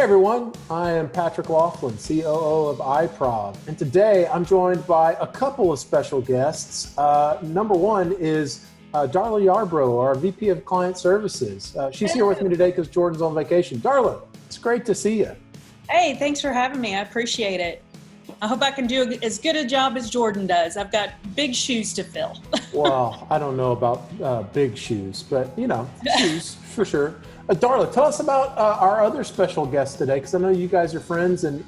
everyone, I am Patrick Laughlin, COO of iProv, and today I'm joined by a couple of special guests. Number one is Darla Yarbrough, our VP of Client Services. She's here with me today because Jordan's on vacation. Darla, it's great to see you. Hey, thanks for having me. I appreciate it. I hope I can do as good a job as Jordan does. I've got big shoes to fill. Well, I don't know about big shoes, but shoes for sure. Darla, tell us about our other special guest today, because I know you guys are friends, and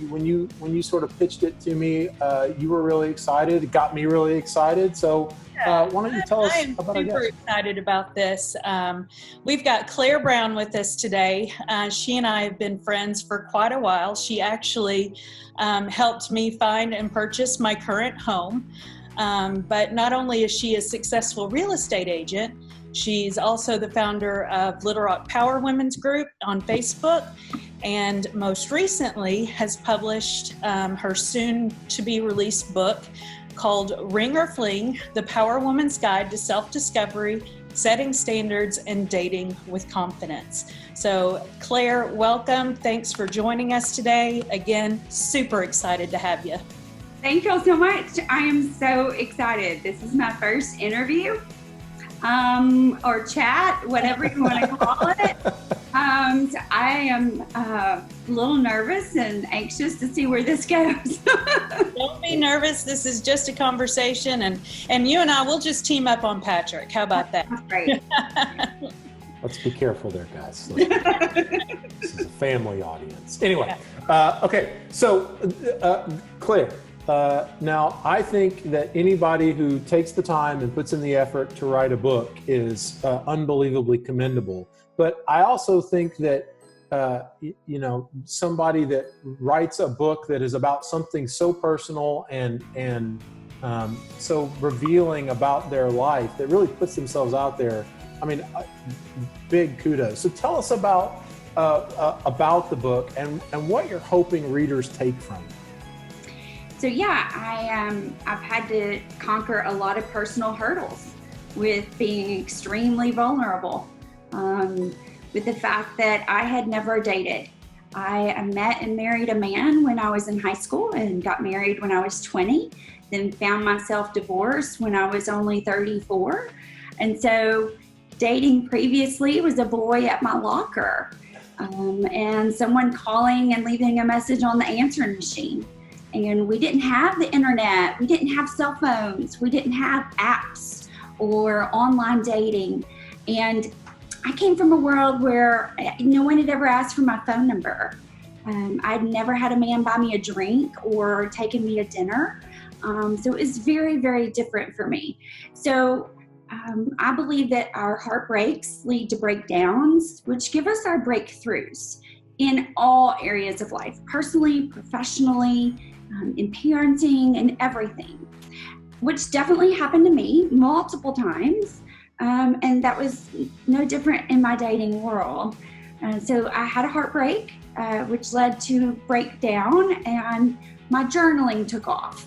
when you sort of pitched it to me, you were really excited. It got me really excited. So why don't you tell us about our guest? I'm super excited about this. We've got Claire Brown with us today. She and I have been friends for quite a while. She actually helped me find and purchase my current home. But not only is she a successful real estate agent, she's also the founder of Little Rock Power Women's Group on Facebook, and most recently has published her soon-to-be-released book called Ring or Fling, The Power Woman's Guide to Self-Discovery, Setting Standards, and Dating with Confidence. So Claire, welcome. Thanks for joining us today. Again, super excited to have you. Thank you all so much. I am so excited. This is my first interview. Or chat, whatever you want to call it. So I am a little nervous and anxious to see where this goes. Don't be nervous. This is just a conversation, and you and I will just team up on Patrick. How about that? That's great. Let's be careful there, guys. This is a family audience. Anyway, okay. So, Claire. Now, I think that anybody who takes the time and puts in the effort to write a book is unbelievably commendable. But I also think that, somebody that writes a book that is about something so personal and so revealing about their life, that really puts themselves out there, big kudos. So tell us about the book and what you're hoping readers take from it. So I've had to conquer a lot of personal hurdles with being extremely vulnerable, with the fact that I had never dated. I met and married a man when I was in high school and got married when I was 20, then found myself divorced when I was only 34. And so dating previously was a boy at my locker, and someone calling and leaving a message on the answering machine. And we didn't have the internet, we didn't have cell phones, we didn't have apps or online dating. And I came from a world where no one had ever asked for my phone number. I'd never had a man buy me a drink or taken me to dinner. So it was very, very different for me. So I believe that our heartbreaks lead to breakdowns, which give us our breakthroughs in all areas of life, personally, professionally, in parenting and everything, which definitely happened to me multiple times. And that was no different in my dating world. So I had a heartbreak, which led to breakdown, and my journaling took off.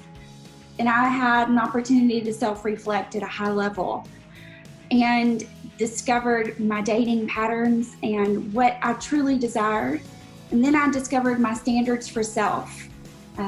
And I had an opportunity to self-reflect at a high level and discovered my dating patterns and what I truly desired. And then I discovered my standards for self,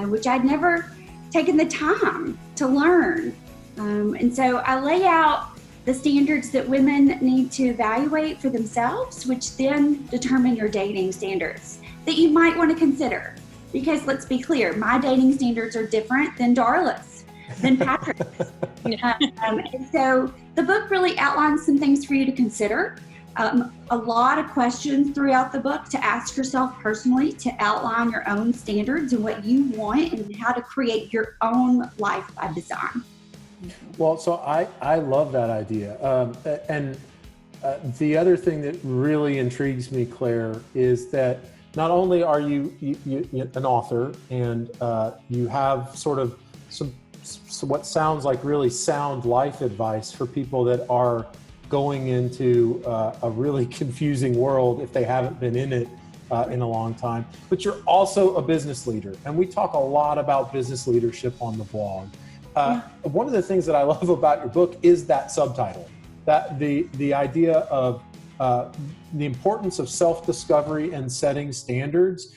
which I'd never taken the time to learn. And so I lay out the standards that women need to evaluate for themselves, which then determine your dating standards that you might want to consider. Because let's be clear, my dating standards are different than Darla's, than Patrick's. And so the book really outlines some things for you to consider. A lot of questions throughout the book to ask yourself personally, to outline your own standards and what you want and how to create your own life by design. Well, so I love that idea. And the other thing that really intrigues me, Claire, is that not only are you an author and you have sort of some what sounds like really sound life advice for people that are going into a really confusing world if they haven't been in it in a long time, but you're also a business leader. And we talk a lot about business leadership on the blog. One of the things that I love about your book is that subtitle, that the idea of the importance of self-discovery and setting standards.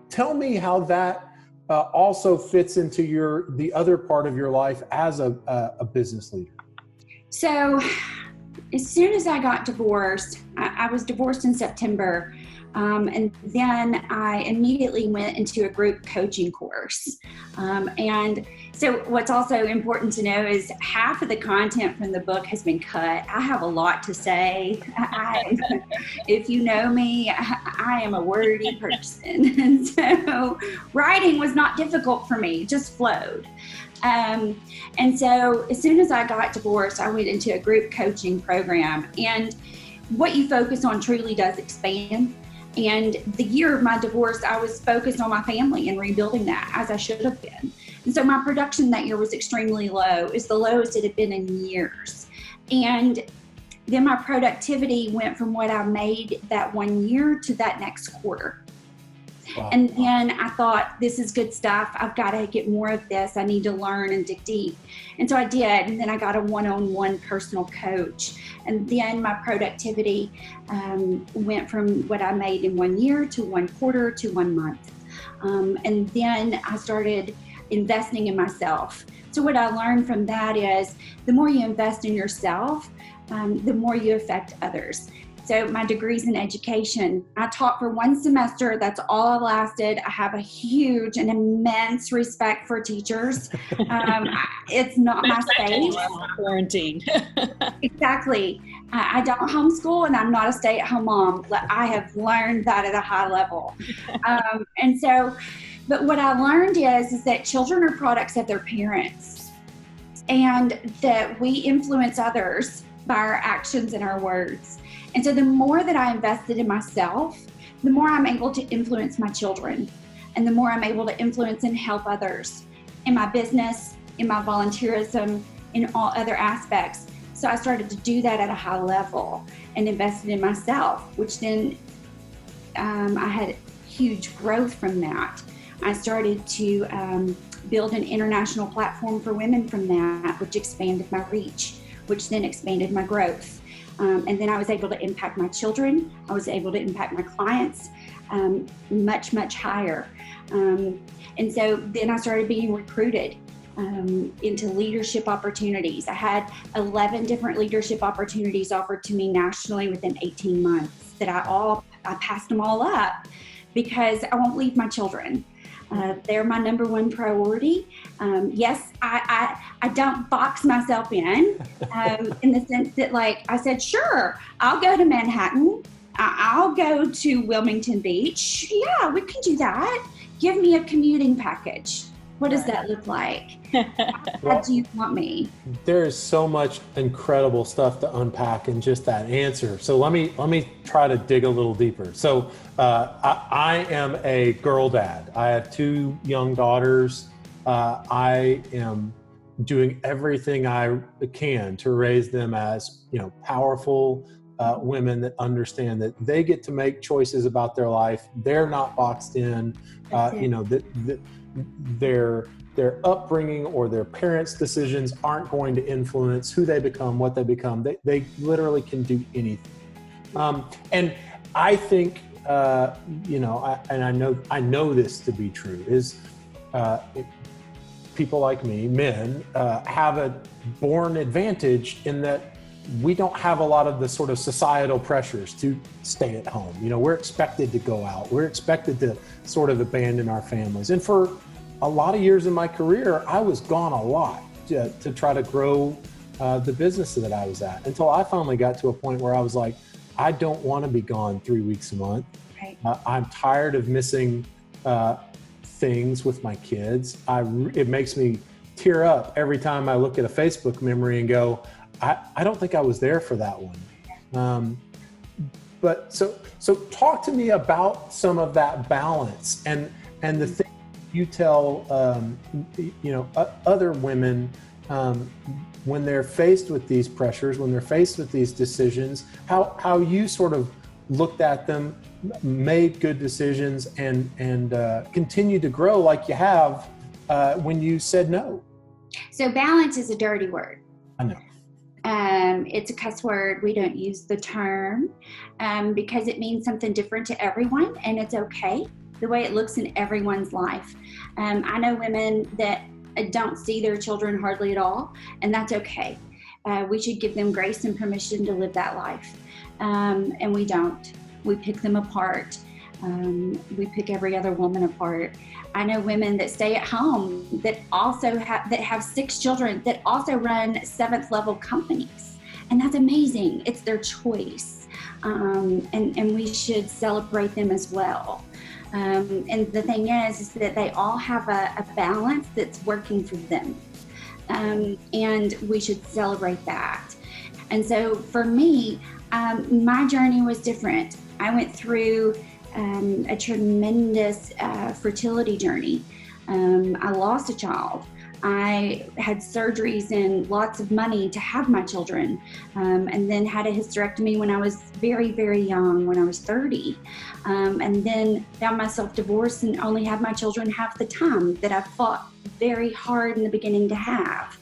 Tell me how that also fits into the other part of your life as a business leader. So as soon as I got divorced, I was divorced in September. And then I immediately went into a group coaching course. And so what's also important to know is half of the content from the book has been cut. I have a lot to say. If you know me, I am a wordy person. And so writing was not difficult for me, it just flowed. And so as soon as I got divorced, I went into a group coaching program. And what you focus on truly does expand. And the year of my divorce, I was focused on my family and rebuilding that, as I should have been. And so my production that year was extremely low. It's the lowest it had been in years. And then my productivity went from what I made that one year to that next quarter. Wow. And then I thought, this is good stuff. I've got to get more of this. I need to learn and dig deep. And so I did. And then I got a one-on-one personal coach. And then my productivity went from what I made in 1 year to 1 quarter to 1 month. And then I started investing in myself. So what I learned from that is the more you invest in yourself, the more you affect others. So my degrees in education, I taught for 1 semester. That's all I lasted. I have a huge and immense respect for teachers. It's not my space. Quarantine. Exactly. I don't homeschool and I'm not a stay-at-home mom. I have learned that at a high level. And so, but what I learned is that children are products of their parents and that we influence others by our actions and our words. And so the more that I invested in myself, the more I'm able to influence my children and the more I'm able to influence and help others in my business, in my volunteerism, in all other aspects. So I started to do that at a high level and invested in myself, which then I had huge growth from that. I started to build an international platform for women from that, which expanded my reach, which then expanded my growth. And then I was able to impact my children. I was able to impact my clients much, much higher. And so then I started being recruited into leadership opportunities. I had 11 different leadership opportunities offered to me nationally within 18 months that I passed them all up because I won't leave my children. They're my number 1 priority. Yes, I don't box myself in the sense that, like, I said, sure, I'll go to Manhattan. I'll go to Wilmington Beach. Yeah, we can do that. Give me a commuting package. What does that look like? How do you want me? There is so much incredible stuff to unpack in just that answer. So let me try to dig a little deeper. So I am a girl dad. I have 2 young daughters. I am doing everything I can to raise them as, powerful women that understand that they get to make choices about their life. They're not boxed in. Their upbringing or their parents' decisions aren't going to influence who they become, what they become. They literally can do anything. And I think, I know this to be true, is people like me, men, have a born advantage in that we don't have a lot of the sort of societal pressures to stay at home. We're expected to go out. We're expected to sort of abandon our families. And for a lot of years in my career, I was gone a lot to try to grow the business that I was at, until I finally got to a point where I was like, I don't want to be gone 3 weeks a month. Right. I'm tired of missing things with my kids. It makes me tear up every time I look at a Facebook memory and go, I don't think I was there for that one. But so talk to me about some of that balance and the thing you tell other women when they're faced with these pressures, when they're faced with these decisions, how you sort of looked at them, made good decisions, and continue to grow like you have when you said no. So balance is a dirty word. I know. It's a cuss word. We don't use the term because it means something different to everyone, and it's okay the way it looks in everyone's life. I know women that don't see their children hardly at all, and that's okay. We should give them grace and permission to live that life, and we don't. We pick them apart. We pick every other woman apart. I know women that stay at home that also have 6 children that also run 7th level companies, and that's amazing. It's their choice, and we should celebrate them as well. And the thing is that they all have a balance that's working for them, and we should celebrate that. And so for me, my journey was different. I went through a tremendous fertility journey. I lost a child. I had surgeries and lots of money to have my children, and then had a hysterectomy when I was very, very young, when I was 30, and then found myself divorced and only had my children half the time that I fought very hard in the beginning to have.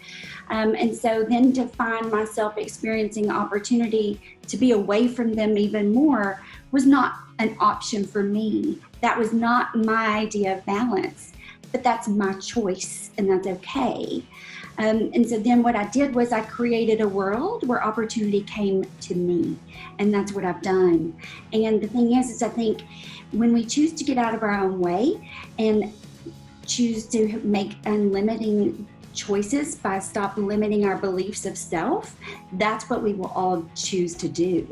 And so then to find myself experiencing opportunity to be away from them even more was not an option for me. That was not my idea of balance, but that's my choice, and that's okay. And so then what I did was I created a world where opportunity came to me, and that's what I've done. And the thing is I think when we choose to get out of our own way and choose to make unlimiting choices by stop limiting our beliefs of self, that's what we will all choose to do.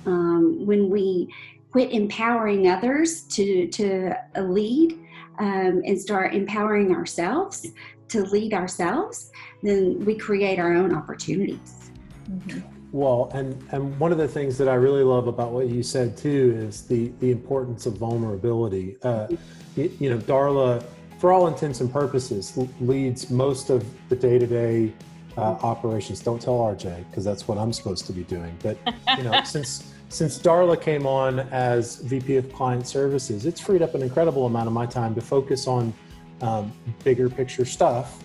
When we quit empowering others to lead and start empowering ourselves to lead ourselves, then we create our own opportunities. Mm-hmm. Well, and one of the things that I really love about what you said too is the importance of vulnerability. Darla, for all intents and purposes, leads most of the day-to-day operations. Don't tell RJ, because that's what I'm supposed to be doing. But since Darla came on as VP of Client Services, it's freed up an incredible amount of my time to focus on bigger picture stuff,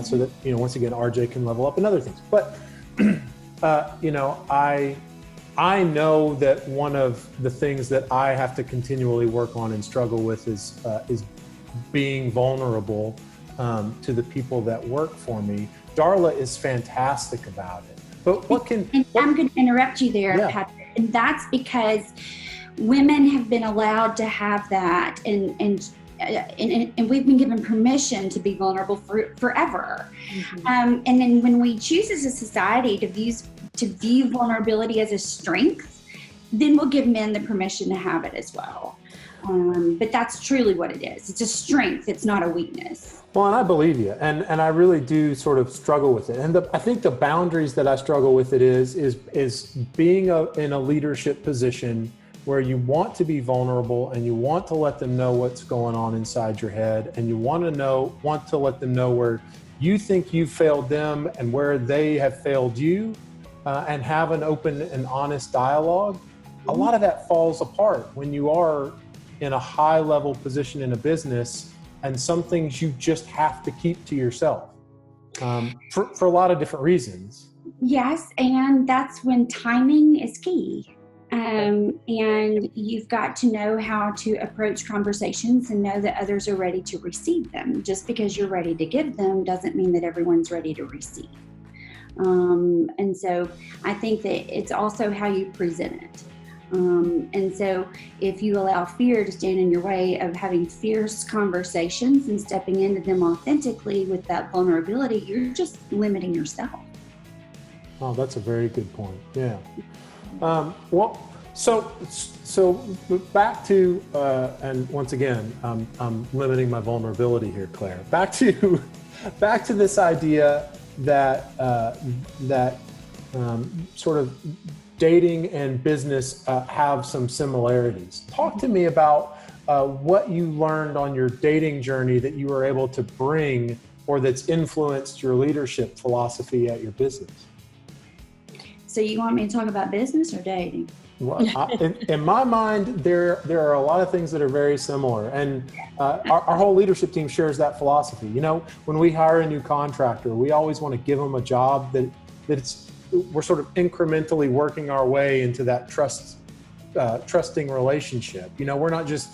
so that once again RJ can level up and other things. But I know that one of the things that I have to continually work on and struggle with is being vulnerable to the people that work for me. Darla is fantastic about it. But I'm going to interrupt you there, Yeah. Patrick. And that's because women have been allowed to have that, and we've been given permission to be vulnerable forever. Mm-hmm. And then when we choose as a society to view vulnerability as a strength, then we'll give men the permission to have it as well. But that's truly what it is. It's a strength. It's not a weakness. Well, and I believe you, and I really do sort of struggle with it. And I think the boundaries that I struggle with it is being in a leadership position where you want to be vulnerable and you want to let them know what's going on inside your head, and you want to let them know where you think you failed them and where they have failed you, and have an open and honest dialogue. A lot of that falls apart when you are in a high level position in a business, and some things you just have to keep to yourself for a lot of different reasons. Yes, and that's when timing is key. And you've got to know how to approach conversations and know that others are ready to receive them. Just because you're ready to give them doesn't mean that everyone's ready to receive. And so I think that it's also how you present it. And so if you allow fear to stand in your way of having fierce conversations and stepping into them authentically with that vulnerability, you're just limiting yourself. Oh, that's a very good point. Yeah. So back to, and once again, I'm limiting my vulnerability here, Claire. Back to this idea that sort of dating and business have some similarities. Talk to me about what you learned on your dating journey that you were able to bring, or that's influenced your leadership philosophy at your business. So you want me to talk about business or dating? Well, in my mind, there are a lot of things that are very similar, and our whole leadership team shares that philosophy. When we hire a new contractor, we always want to give them a job that we're sort of incrementally working our way into that trusting relationship. You know, we're not just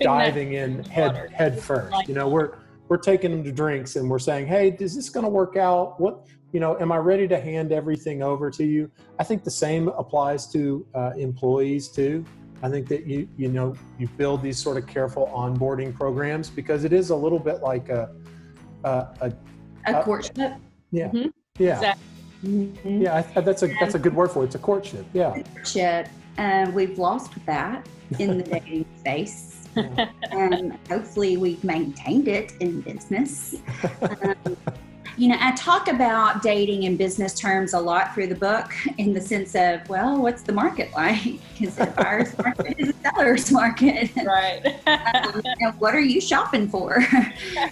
diving in head first. You know, we're taking them to drinks and we're saying, hey, is this going to work out? What, you know, am I ready to hand everything over to you? I think the same applies to employees too. I think that you build these sort of careful onboarding programs, because it is a little bit like a courtship. Yeah. Mm-hmm. Yeah. Exactly. Mm-hmm. Yeah. That's a good word for it. It's a courtship. Yeah. Courtship. We've lost that in the dating space. And hopefully we've maintained it in business. You know, I talk about dating in business terms a lot through the book, in the sense of, well, what's the market like? Because a buyer's market is a seller's market. Right. And what are you shopping for?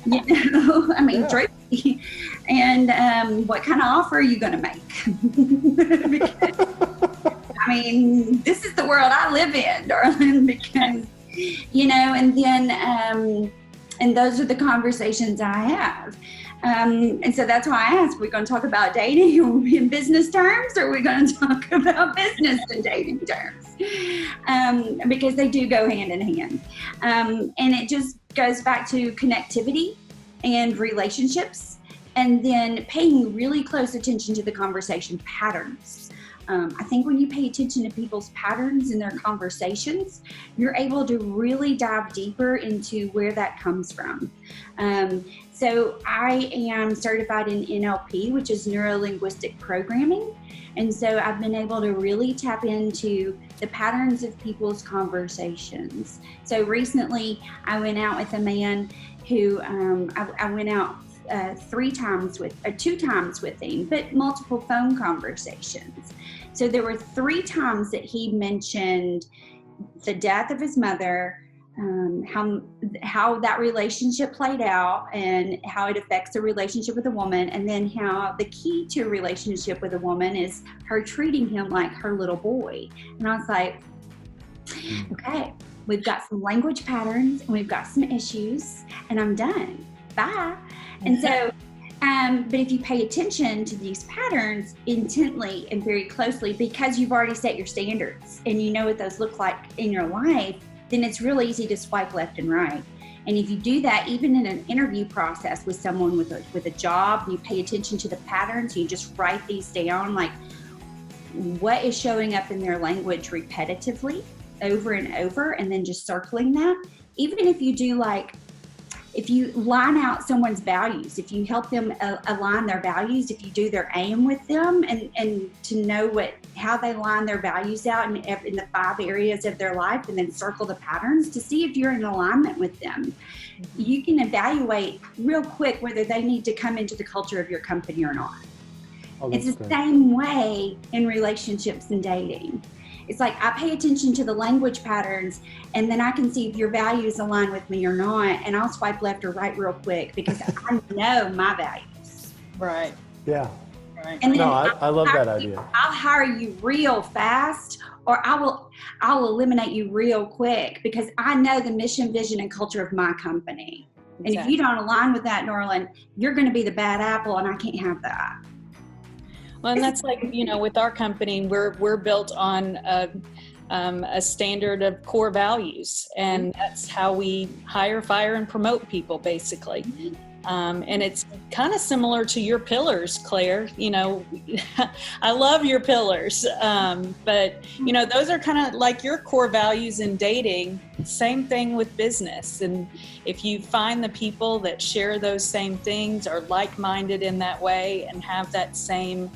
You know, I mean, Tracy. And what kind of offer are you going to make? Because, I mean, this is the world I live in, darling, because, you know, and then, and those are the conversations I have. And so that's why I asked, we're going to talk about dating in business terms, or are we going to talk about business in dating terms? Because they do go hand in hand. And it just goes back to connectivity and relationships, and then paying really close attention to the conversation patterns. I think when you pay attention to people's patterns in their conversations, you're able to really dive deeper into where that comes from. So I am certified in NLP, which is neuro-linguistic programming. And so I've been able to really tap into the patterns of people's conversations. So recently I went out with a man who I went out 2 times with him, but multiple phone conversations. So there were 3 times that he mentioned the death of his mother, how that relationship played out and how it affects a relationship with a woman, and then how the key to a relationship with a woman is her treating him like her little boy. And I was like, okay, we've got some language patterns and we've got some issues, and I'm done. Bye. And so, but if you pay attention to these patterns intently and very closely, because you've already set your standards and you know what those look like in your life, then it's real easy to swipe left and right. And if you do that, even in an interview process with someone with a job, you pay attention to the patterns, you just write these down, like what is showing up in their language repetitively over and over, and then just circling that. Even if you do, like, if you line out someone's values, if you help them align their values, if you do their aim with them, and to know how they line their values out in the 5 areas of their life, and then circle the patterns to see if you're in alignment with them, you can evaluate real quick whether they need to come into the culture of your company or not. It's the same way in relationships and dating. It's like I pay attention to the language patterns, and then I can see if your values align with me or not, and I'll swipe left or right real quick because I know my values. Right. Yeah. Right. And then I love that idea. I'll hire you real fast, or I'll eliminate you real quick, because I know the mission, vision, and culture of my company. Exactly. And if you don't align with that, Norland, you're going to be the bad apple, and I can't have that. Well, and that's like, you know, with our company, we're built on a standard of core values, and that's how we hire, fire, and promote people, basically. And it's kind of similar to your pillars, Claire. You know, I love your pillars, but, you know, those are kind of like your core values in dating. Same thing with business. And if you find the people that share those same things, are like-minded in that way, and have that same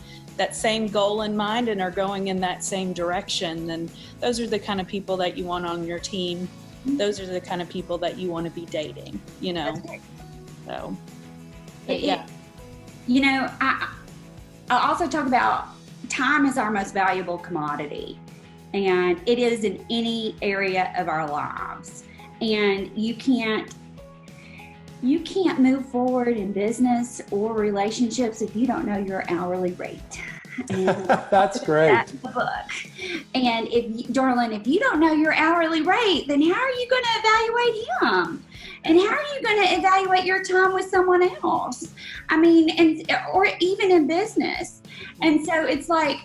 goal in mind and are going in that same direction, then those are the kind of people that you want on your team. Those are the kind of people that you want to be dating, you know. So, yeah. You know, I also talk about time is our most valuable commodity, and it is in any area of our lives. And you can't move forward in business or relationships if you don't know your hourly rate. And That's great. that's the book. And Darlin, if you don't know your hourly rate, then how are you going to evaluate him? And how are you going to evaluate your time with someone else? I mean, or even in business. And so it's like,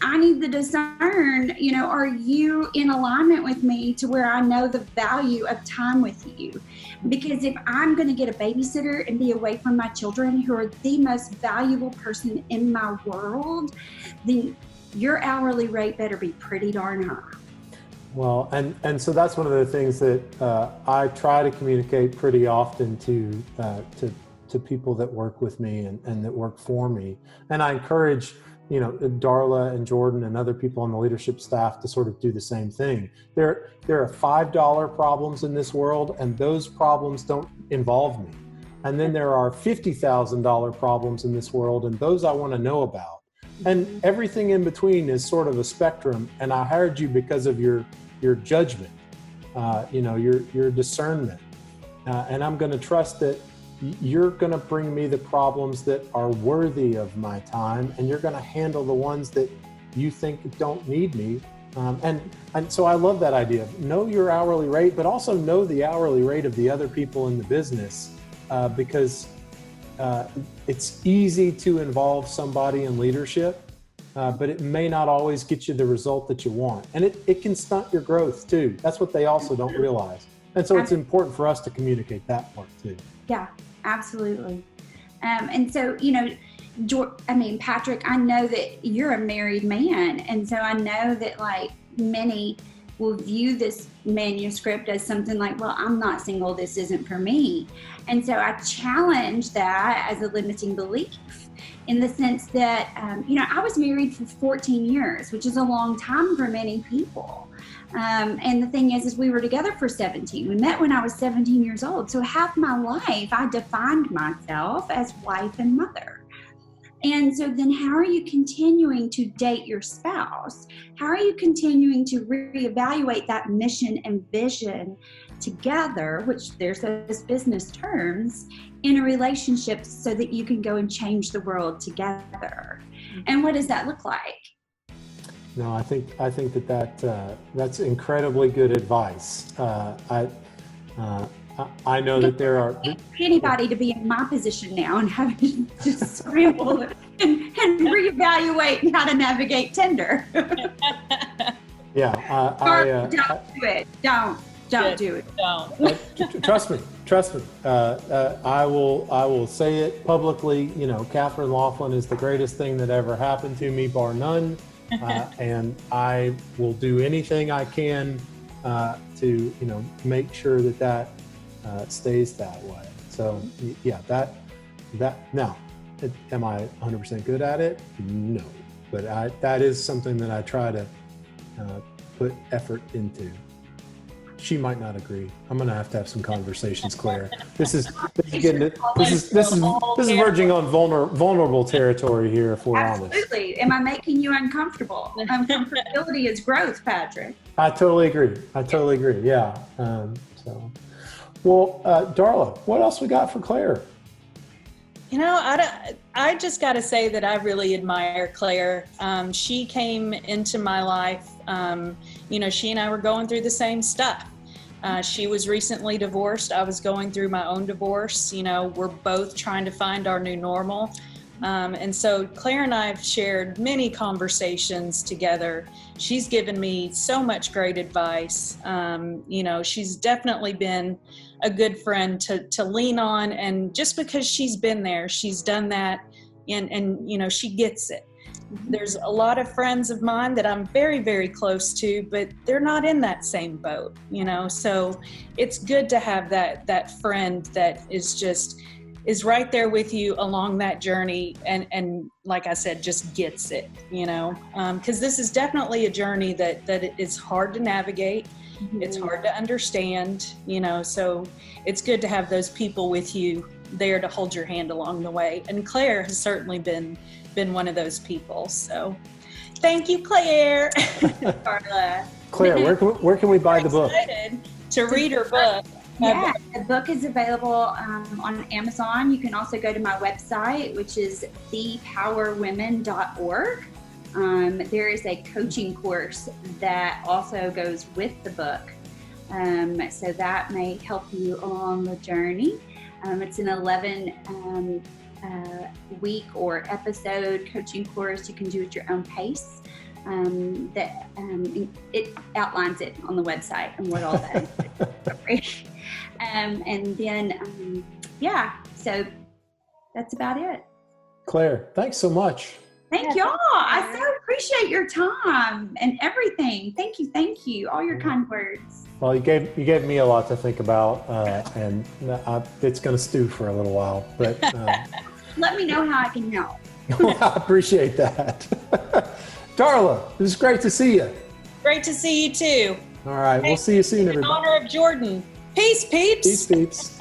I need to discern, are you in alignment with me to where I know the value of time with you? Because if I'm going to get a babysitter and be away from my children, who are the most valuable person in my world, then your hourly rate better be pretty darn high. Well, and so that's one of the things that I try to communicate pretty often to people that work with me and that work for me. And I encourage, Darla and Jordan and other people on the leadership staff to sort of do the same thing. There are $5 problems in this world, and those problems don't involve me. And then there are $50,000 problems in this world, and those I want to know about. And everything in between is sort of a spectrum. And I hired you because of your judgment, your discernment. And I'm going to trust that you're going to bring me the problems that are worthy of my time, and you're going to handle the ones that you think don't need me. And so I love that idea. Know your hourly rate, but also know the hourly rate of the other people in the business, because it's easy to involve somebody in leadership, but it may not always get you the result that you want. And it can stunt your growth too. That's what they also don't realize. And so it's important for us to communicate that part too. Yeah, absolutely. And so, Patrick, I know that you're a married man. And so I know that like many will view this manuscript as something like, well, I'm not single, this isn't for me. And so I challenge that as a limiting belief in the sense that, I was married for 14 years, which is a long time for many people. And the thing is we were together for 17. We met when I was 17 years old. So half my life, I defined myself as wife and mother. And so then how are you continuing to date your spouse? How are you continuing to reevaluate that mission and vision together, which there's those business terms, in a relationship so that you can go and change the world together? And what does that look like? No, I think that's incredibly good advice. I know that there are anybody to be in my position now and having to scramble and reevaluate how to navigate Tinder. Yeah, don't do it. Don't do it. Don't. Trust me. I will say it publicly. Catherine Laughlin is the greatest thing that ever happened to me, bar none. And I will do anything I can to make sure that stays that way. So yeah, that now, am I 100% good at it? No, but that is something that I try to put effort into. She might not agree. I'm going to have some conversations, Claire. This is verging on vulnerable territory here, if we're honest. Absolutely. Am I making you uncomfortable? Uncomfortability is growth, Patrick. I totally agree. Yeah. Darla, what else we got for Claire? I just got to say that I really admire Claire. She came into my life. She and I were going through the same stuff. She was recently divorced. I was going through my own divorce. We're both trying to find our new normal. And so Claire and I have shared many conversations together. She's given me so much great advice. She's definitely been a good friend to lean on. And just because she's been there, she's done that, and she gets it. There's a lot of friends of mine that I'm very, very close to, but they're not in that same boat, so it's good to have that friend that is right there with you along that journey. And like I said, just gets it, because this is definitely a journey that is hard to navigate. Mm-hmm. It's hard to understand, so it's good to have those people with you there to hold your hand along the way. And Claire has certainly been one of those people. So thank you, Claire. Claire, where can we buy the book? To read her book. Yeah, the book is available on Amazon. You can also go to my website, which is thepowerwomen.org. There is a coaching course that also goes with the book. So that may help you along the journey. It's an 11 week or episode coaching course you can do at your own pace. It outlines it on the website and what all that is. And then, so that's about it. Claire, thanks so much. Thank y'all. I so appreciate your time and everything. Thank you. All your kind words. Well, you gave me a lot to think about, and it's going to stew for a little while. But let me know how I can help. I appreciate that. Darla, it was great to see you. Great to see you too. All right, we'll see you soon, everybody. In honor of Jordan. Peace, peeps. Peace, peeps.